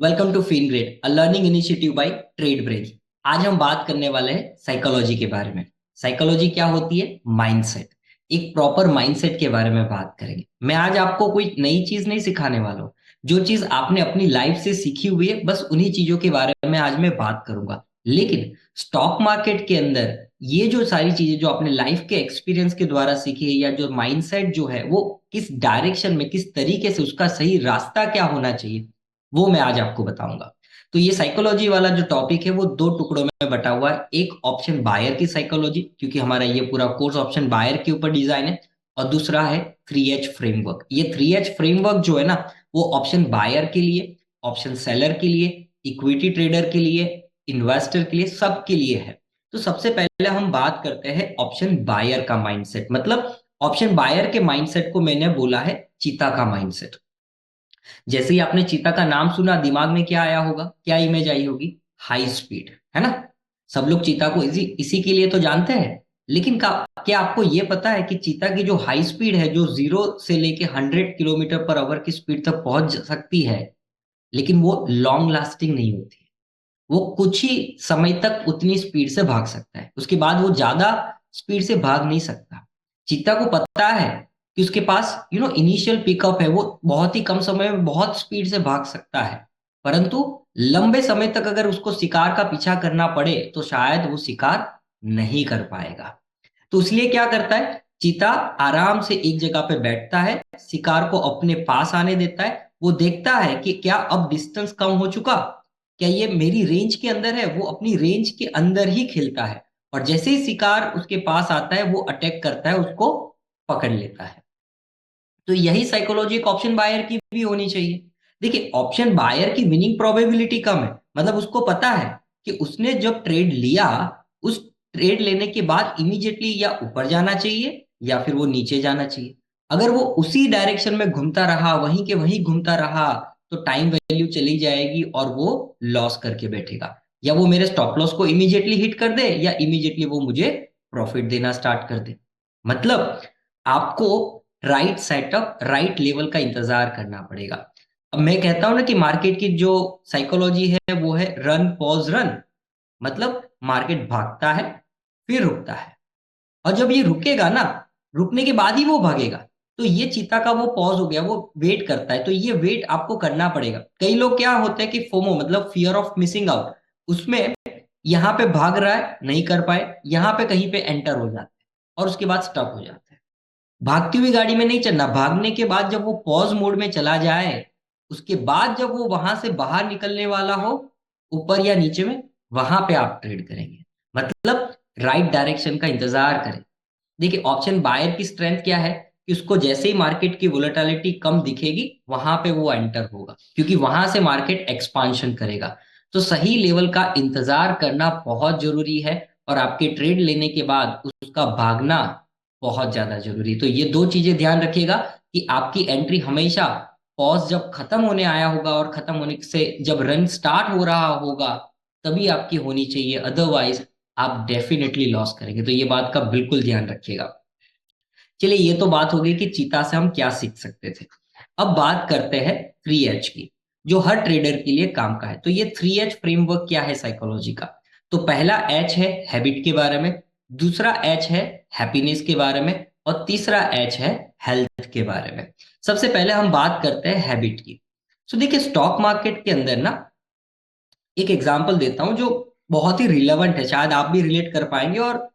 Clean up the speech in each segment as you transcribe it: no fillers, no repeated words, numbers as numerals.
Welcome to FinGrad a learning initiative by Trade Brains. आज हम बात करने वाले हैं साइकोलॉजी के बारे में। साइकोलॉजी क्या होती है? माइंडसेट। एक प्रॉपर माइंडसेट के बारे में बात करेंगे। मैं आज आपको कोई नई चीज नहीं सिखाने वाला हूँ। जो चीज आपने अपनी लाइफ से सीखी हुई है बस उन्हीं चीजों के बारे में आज मैं बात करूंगा। लेकिन स्टॉक मार्केट के अंदर ये जो सारी चीजें जो आपने लाइफ के एक्सपीरियंस के द्वारा सीखी है या जो माइंडसेट जो है वो किस डायरेक्शन में किस तरीके से उसका सही रास्ता क्या होना चाहिए वो मैं आज आपको बताऊंगा। तो ये साइकोलॉजी वाला जो टॉपिक है वो दो टुकड़ों में बटा हुआ है। एक ऑप्शन बायर की साइकोलॉजी, क्योंकि हमारा ये पूरा कोर्स ऑप्शन बायर के ऊपर डिजाइन है। और दूसरा है 3H फ्रेमवर्क। ये 3H फ्रेमवर्क जो है ना वो ऑप्शन बायर के लिए, ऑप्शन सेलर के लिए, इक्विटी ट्रेडर के लिए, इन्वेस्टर के लिए, सबके लिए है। तो सबसे पहले हम बात करते हैं ऑप्शन बायर का माइंडसेट। मतलब ऑप्शन बायर के माइंडसेट को मैंने बोला है चीता का माइंडसेट। जैसे ही आपने चीता का नाम सुना दिमाग में क्या आया होगा, क्या इमेज आई होगी? हाई स्पीड, है ना। सब लोग चीता को इसी इसी के लिए तो जानते हैं। लेकिन क्या आपको ये पता है कि चीता की जो हाई स्पीड है, जो 0 से लेके 100 किलोमीटर पर आवर की स्पीड तक पहुंच सकती है, लेकिन वो लॉन्ग लास्टिंग नहीं होती है। वो कुछ ही समय तक उतनी स्पीड से भाग सकता है, उसके बाद वो ज्यादा स्पीड से भाग नहीं सकता। चीता को पता है कि उसके पास इनिशियल पिकअप है, वो बहुत ही कम समय में बहुत स्पीड से भाग सकता है। परंतु लंबे समय तक अगर उसको शिकार का पीछा करना पड़े तो शायद वो शिकार नहीं कर पाएगा। तो इसलिए क्या करता है चीता? आराम से एक जगह पे बैठता है, शिकार को अपने पास आने देता है। वो देखता है कि क्या अब डिस्टेंस कम हो चुका, क्या ये मेरी रेंज के अंदर है। वो अपनी रेंज के अंदर ही खेलता है। और जैसे ही शिकार उसके पास आता है वो अटैक करता है, उसको पकड़ लेता है। तो यही साइकोलॉजी एक ऑप्शन बायर की भी होनी चाहिए। देखिए, ऑप्शन बायर की विनिंग प्रोबेबिलिटी कम है। मतलब उसको पता है कि उसने जब ट्रेड लिया, उस ट्रेड लेने के बाद इमीडिएटली या ऊपर जाना चाहिए या फिर वो नीचे जाना चाहिए। अगर वो उसी डायरेक्शन में घूमता रहा, वहीं के वहीं घूमता रहा, तो टाइम वैल्यू चली जाएगी और वो लॉस करके बैठेगा। या वो मेरे स्टॉप लॉस को इमीडिएटली हिट कर दे या इमीडिएटली वो मुझे प्रॉफिट देना स्टार्ट कर दे। मतलब आपको राइट सेटअप राइट लेवल का इंतजार करना पड़ेगा। अब मैं कहता हूं ना कि मार्केट की जो साइकोलॉजी है वो है रन पॉज रन। मतलब मार्केट भागता है फिर रुकता है, और जब ये रुकेगा ना, रुकने के बाद ही वो भागेगा। तो ये चीता का वो पॉज हो गया, वो वेट करता है। तो ये वेट आपको करना पड़ेगा। कई लोग क्या होते हैं कि फोमो मतलब फियर ऑफ मिसिंग आउट, उसमें यहाँ पे भाग रहा है नहीं कर पाए, यहाँ पे कहीं पे एंटर हो जाते हैं और उसके बाद स्टक हो जाते हैं। भागती हुई गाड़ी में नहीं चलना। भागने के बाद जब वो पॉज मोड में चला जाए, उसके बाद जब वो वहां से बाहर निकलने वाला हो, ऊपर या नीचे में, वहां पे आप ट्रेड करेंगे। मतलब राइट डायरेक्शन का इंतजार करें। देखिए, ऑप्शन बायर की स्ट्रेंथ क्या है कि उसको जैसे ही मार्केट की वोलेटिलिटी कम दिखेगी वहां पे वो एंटर होगा, क्योंकि वहां से मार्केट एक्सपांशन करेगा। तो सही लेवल का इंतजार करना बहुत जरूरी है। और आपके ट्रेड लेने के बाद उसका भागना बहुत ज्यादा जरूरी है। तो ये दो चीजें ध्यान रखिएगा कि आपकी एंट्री हमेशा पॉज जब खत्म होने आया होगा और खत्म होने से जब रन स्टार्ट हो रहा होगा तभी आपकी होनी चाहिए। अदरवाइज आप डेफिनेटली लॉस करेंगे। तो ये बात का बिल्कुल ध्यान रखिएगा। चलिए, ये तो बात हो गई कि चीता से हम क्या सीख सकते थे। अब बात करते हैं 3H की, जो हर ट्रेडर के लिए काम का है। तो ये 3H फ्रेमवर्क क्या है साइकोलॉजी का? तो पहला H है हैबिट के बारे में, दूसरा H है हैप्पीनेस के बारे में, और तीसरा H है हेल्थ के बारे में। सबसे पहले हम बात करते हैं हैबिट की। तो देखिए, स्टॉक मार्केट के अंदर ना एक एग्जांपल देता हूं जो बहुत ही रिलेवेंट है, शायद आप भी रिलेट कर पाएंगे। और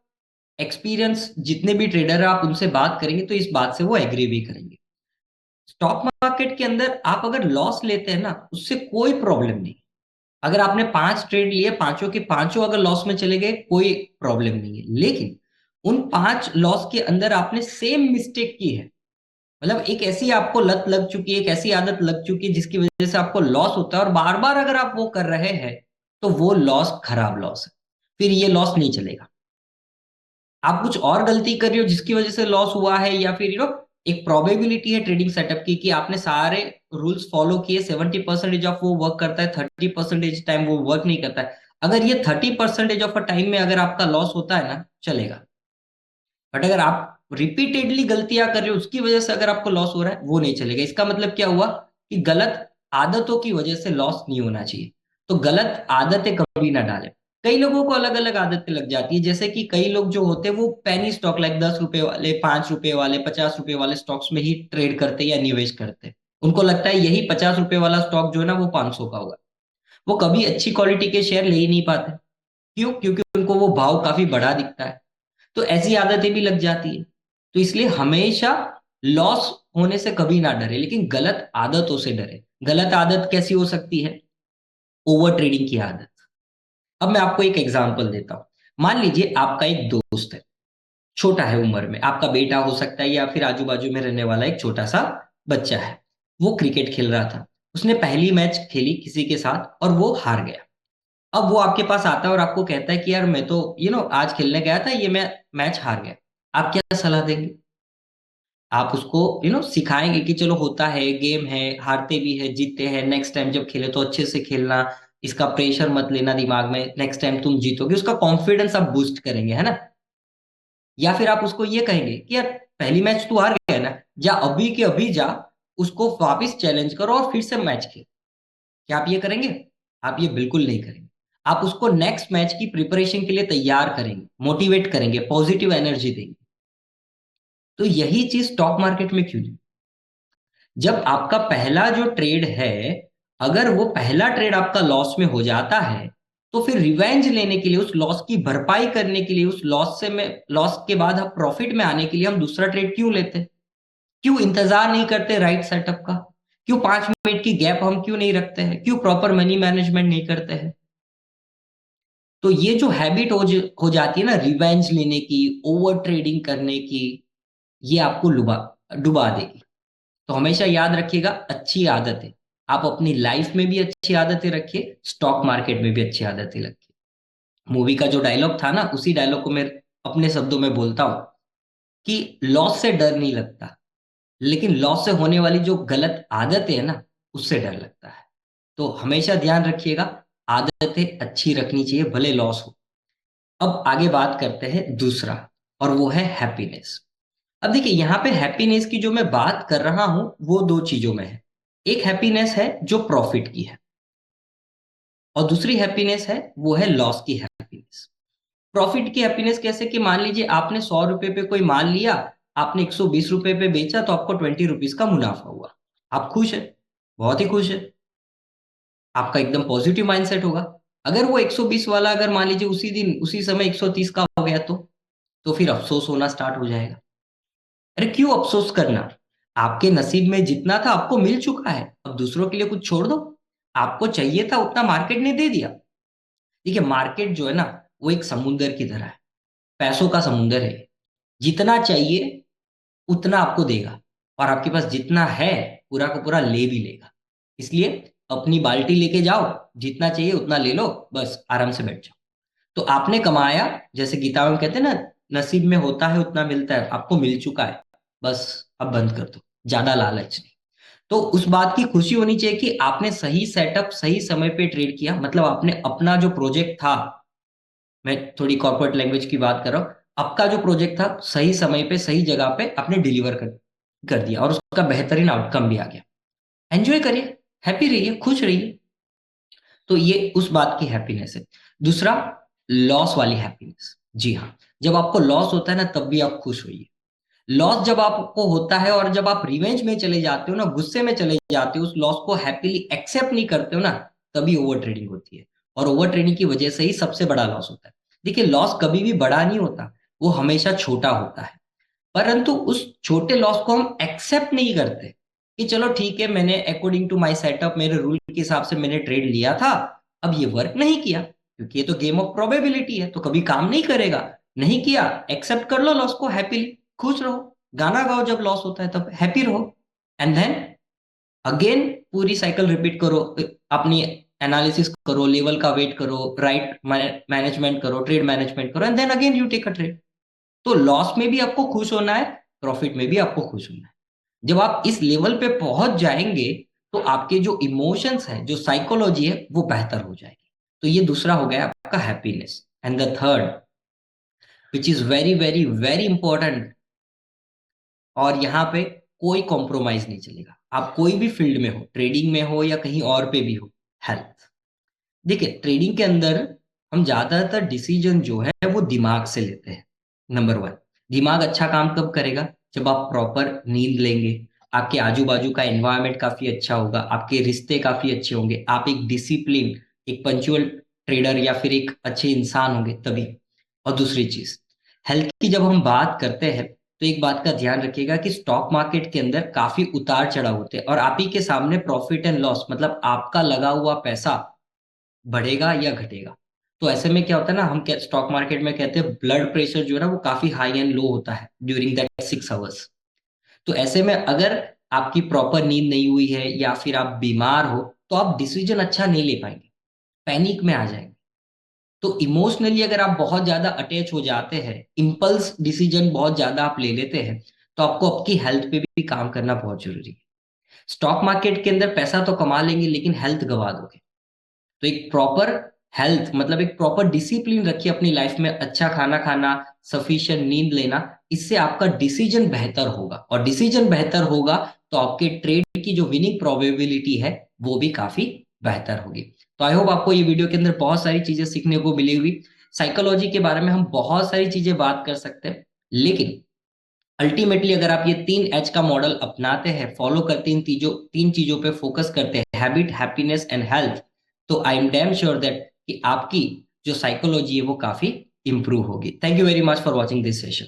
एक्सपीरियंस जितने भी ट्रेडर है आप उनसे बात करेंगे तो इस बात से वो एग्री भी करेंगे। स्टॉक मार्केट के अंदर आप अगर लॉस लेते हैं ना, उससे कोई प्रॉब्लम नहीं। अगर आपने 5 ट्रेड लिए, पांचों के पांचों अगर लॉस में चले गए, कोई प्रॉब्लम नहीं है। लेकिन उन 5 लॉस के अंदर आपने सेम मिस्टेक की है, मतलब एक ऐसी आपको लत लग चुकी है, एक ऐसी आदत लग चुकी है जिसकी वजह से आपको लॉस होता है, और बार बार अगर आप वो कर रहे हैं तो वो लॉस खराब लॉस है। फिर ये लॉस नहीं चलेगा। आप कुछ और गलती कर रहे हो जिसकी वजह से लॉस हुआ है, या फिर एक प्रोबेबिलिटी है ट्रेडिंग सेटअप की कि आपने सारे रूल्स फॉलो किए, 70% ऑफ वो वर्क करता है, 30% टाइम वो वर्क नहीं करता है। अगर ये 30% ऑफ टाइम में अगर आपका लॉस होता है ना, चलेगा। बट अगर आप रिपीटेडली गलतियां कर रहे हो उसकी वजह से अगर आपको लॉस हो रहा है, वो नहीं चलेगा। इसका मतलब क्या हुआ कि गलत आदतों की वजह से लॉस नहीं होना चाहिए। तो गलत आदतें कभी ना डालें। कई लोगों को अलग अलग आदतें लग जाती है, जैसे कि कई लोग जो होते हैं वो पेनी स्टॉक, लाइक 10 रुपए वाले, 5 रुपए वाले, 50 रुपए वाले स्टॉक्स में ही ट्रेड करते हैं या निवेश करते हैं। उनको लगता है यही 50 रुपए वाला स्टॉक जो है ना वो 500 का होगा। वो कभी अच्छी क्वालिटी के शेयर ले ही नहीं पाते। क्यों? क्योंकि उनको वो भाव काफी बढ़ा दिखता है। तो ऐसी आदतें भी लग जाती है। तो इसलिए हमेशा लॉस होने से कभी ना डरे, लेकिन गलत आदतों से डरे। गलत आदत कैसी हो सकती है? ओवर ट्रेडिंग की आदत। अब मैं आपको एक एग्जांपल देता हूं। मान लीजिए आपका एक दोस्त है, छोटा है उम्र में, आपका बेटा हो सकता है या फिर आजू बाजू में रहने वाला एक छोटा सा बच्चा है। वो क्रिकेट खेल रहा था। उसने पहली मैच खेली किसी के साथ और वो हार गया। अब वो आपके पास आता है और आपको कहता है कि यार मैं तो आज खेलने गया था, ये मैं मैच हार गया। आप क्या सलाह देंगे? आप उसको सिखाएंगे कि चलो होता है, गेम है, हारते भी है जीतते हैं, नेक्स्ट टाइम जब खेले तो अच्छे से खेलना, इसका प्रेशर मत लेना दिमाग में, नेक्स्ट टाइम तुम जीतोगे, उसका कॉन्फिडेंस आप बूस्ट करेंगे, है ना? या फिर आप उसको ये कहेंगे कि यार पहली मैच तू हार गया है ना, जा अभी के अभी जा, उसको वापस चैलेंज करो और फिर से मैच खेल। क्या आप ये करेंगे? आप ये बिल्कुल नहीं करेंगे। आप उसको नेक्स्ट मैच की प्रिपरेशन के लिए तैयार करेंगे, मोटिवेट करेंगे, पॉजिटिव एनर्जी देंगे। तो यही चीज स्टॉक मार्केट में क्यों नहीं? जब आपका पहला जो ट्रेड है, अगर वो पहला ट्रेड आपका लॉस में हो जाता है, तो फिर रिवेंज लेने के लिए, उस लॉस की भरपाई करने के लिए, उस लॉस के बाद हम प्रॉफिट में आने के लिए हम दूसरा ट्रेड क्यों लेते? क्यों इंतजार नहीं करते राइट सेटअप का? क्यों 5 मिनट की गैप हम क्यों नहीं रखते हैं? क्यों प्रॉपर मनी मैनेजमेंट नहीं करते हैं? तो ये जो हैबिट हो जाती है ना रिवेंज लेने की, ओवर ट्रेडिंग करने की, ये आपको डुबा डुबा देगी। तो हमेशा याद रखिएगा, अच्छी आदतें आप अपनी लाइफ में भी अच्छी आदतें रखिए, स्टॉक मार्केट में भी अच्छी आदतें रखिए। मूवी का जो डायलॉग था ना, उसी डायलॉग को मैं अपने शब्दों में बोलता हूं कि लॉस से डर नहीं लगता, लेकिन लॉस से होने वाली जो गलत आदतें है ना, उससे डर लगता है। तो हमेशा ध्यान रखिएगा, आदतें अच्छी रखनी चाहिए भले लॉस हो। अब आगे बात करते हैं दूसरा, और वो है हैप्पीनेस। अब देखिए यहाँ पे हैप्पीनेस की जो मैं बात कर रहा हूं वो दो चीजों में है। एक हैप्पीनेस है जो प्रॉफिट की है, और दूसरी हैप्पीनेस है वो है लॉस की हैप्पीनेस। प्रॉफिट की हैप्पीनेस कैसे? कि मान लीजिए आपने 100 रुपए पे कोई माल लिया, आपने 120 रुपए पे बेचा, तो आपको 20 रुपीज का मुनाफा हुआ। आप खुश है, बहुत ही खुश है, आपका एकदम पॉजिटिव माइंडसेट होगा। अगर वो 120 वाला अगर मान लीजिए उसी दिन उसी समय 130 का हो गया, तो फिर अफसोस होना स्टार्ट हो जाएगा। अरे क्यों अफसोस करना? आपके नसीब में जितना था आपको मिल चुका है, अब दूसरों के लिए कुछ छोड़ दो। आपको चाहिए था उतना मार्केट ने दे दिया। देखिए मार्केट जो है ना, वो एक समुंदर की तरह है, पैसों का समुंदर है। जितना चाहिए उतना आपको देगा, और आपके पास जितना है पूरा का पूरा ले भी लेगा। इसलिए अपनी बाल्टी लेके जाओ, जितना चाहिए उतना ले लो, बस आराम से बैठ जाओ। तो आपने कमाया, जैसे गीता में कहते हैं ना, नसीब में होता है उतना मिलता है, आपको मिल चुका है, बस अब बंद कर दो, ज्यादा लालच नहीं। तो उस बात की खुशी होनी चाहिए कि आपने सही सेटअप सही समय पे ट्रेड किया, मतलब आपने अपना जो प्रोजेक्ट था, मैं थोड़ी कॉर्पोरेट लैंग्वेज की बात कर रहा हूँ, आपका जो प्रोजेक्ट था सही समय पे सही जगह पे आपने डिलीवर कर दिया, और उसका बेहतरीन आउटकम भी आ गया। एंजॉय करिए, हैप्पी रहिए, खुश रहिए। तो ये उस बात की हैप्पीनेस है। दूसरा, लॉस वाली हैप्पीनेस। जी हाँ, जब आपको लॉस होता है ना तब भी आप खुश होइए। लॉस जब आपको होता है और जब आप रिवेंज में चले जाते हो ना, गुस्से में चले जाते हो, उस लॉस को हैप्पीली एक्सेप्ट नहीं करते हो ना, तभी ओवर ट्रेडिंग होती है। और ओवर ट्रेडिंग की वजह से ही सबसे बड़ा लॉस होता है। देखिए लॉस कभी भी बड़ा नहीं होता, वो हमेशा छोटा होता है। परंतु उस छोटे लॉस को हम एक्सेप्ट नहीं करते कि चलो ठीक है, मैंने अकॉर्डिंग टू माय सेटअप, मेरे रूल के हिसाब से मैंने ट्रेड लिया था, अब ये वर्क नहीं किया, क्योंकि ये तो गेम ऑफ प्रोबेबिलिटी है, तो कभी काम नहीं करेगा। नहीं किया, एक्सेप्ट कर लो लॉस को, हैप्पीली खुश रहो, गाना गाओ जब लॉस होता है तब हैप्पी रहो, एंड देन अगेन पूरी साइकिल रिपीट करो। अपनी एनालिसिस करो, लेवल का वेट करो, राइट मैनेजमेंट करो, ट्रेड मैनेजमेंट करो, and then again you take a trade. तो लॉस में भी आपको खुश होना है, प्रॉफिट में भी आपको खुश होना है। जब आप इस लेवल पे पहुंच जाएंगे, तो आपके जो इमोशंस है, जो साइकोलॉजी है, वो बेहतर हो जाएगी। तो ये दूसरा हो गया आपका happiness. And the third, which is very very very important, और यहाँ पे कोई कॉम्प्रोमाइज नहीं चलेगा। आप कोई भी फील्ड में हो, ट्रेडिंग में हो या कहीं और पे भी हो। हेल्थ, देखिए ट्रेडिंग के अंदर हम ज्यादातर डिसीजन जो है वो दिमाग से लेते हैं। नंबर वन, दिमाग अच्छा काम कब करेगा? जब आप प्रॉपर नींद लेंगे, आपके आजू बाजू का एनवायरनमेंट काफी अच्छा होगा, आपके रिश्ते काफी अच्छे होंगे, आप एक डिसिप्लिन, एक पंचुअल ट्रेडर या फिर एक अच्छे इंसान होंगे तभी। और दूसरी चीज, हेल्थ की जब हम बात करते हैं तो एक बात का ध्यान रखिएगा कि स्टॉक मार्केट के अंदर काफी उतार चढ़ाव होते हैं और आप ही के सामने प्रॉफिट एंड लॉस, मतलब आपका लगा हुआ पैसा बढ़ेगा या घटेगा। तो ऐसे में क्या होता है ना, हम स्टॉक मार्केट में कहते हैं ब्लड प्रेशर जो है ना वो काफी हाई एंड लो होता है ड्यूरिंग दैट 6 आवर्स। तो ऐसे में अगर आपकी प्रॉपर नींद नहीं हुई है या फिर आप बीमार हो तो आप डिसीजन अच्छा नहीं ले पाएंगे, पैनिक में आ जाएंगे। तो इमोशनली अगर आप बहुत ज्यादा अटैच हो जाते हैं, इम्पल्स डिसीजन बहुत ज्यादा आप ले लेते हैं, तो आपको आपकी हेल्थ पे भी काम करना बहुत जरूरी है। स्टॉक मार्केट के अंदर पैसा तो कमा लेंगे लेकिन हेल्थ गवा दोगे। तो एक प्रॉपर हेल्थ मतलब एक प्रॉपर डिसिप्लिन रखिए अपनी लाइफ में, अच्छा खाना खाना, सफिशिएंट नींद लेना, इससे आपका डिसीजन बेहतर होगा और डिसीजन बेहतर होगा तो आपके ट्रेड की जो विनिंग प्रोबेबिलिटी है वो भी काफी बेहतर होगी। तो आई होप आपको ये वीडियो के अंदर बहुत सारी चीजें सीखने को मिली हुई। साइकोलॉजी के बारे में हम बहुत सारी चीजें बात कर सकते हैं, लेकिन अल्टीमेटली अगर आप ये 3 H का मॉडल अपनाते हैं, फॉलो करते हैं, तीन चीजों पे फोकस करते हैं, हैबिट, हैप्पीनेस एंड हेल्थ, तो I am damn sure that कि आपकी जो साइकोलॉजी है वो काफी इंप्रूव होगी। Thank you very much for watching this session.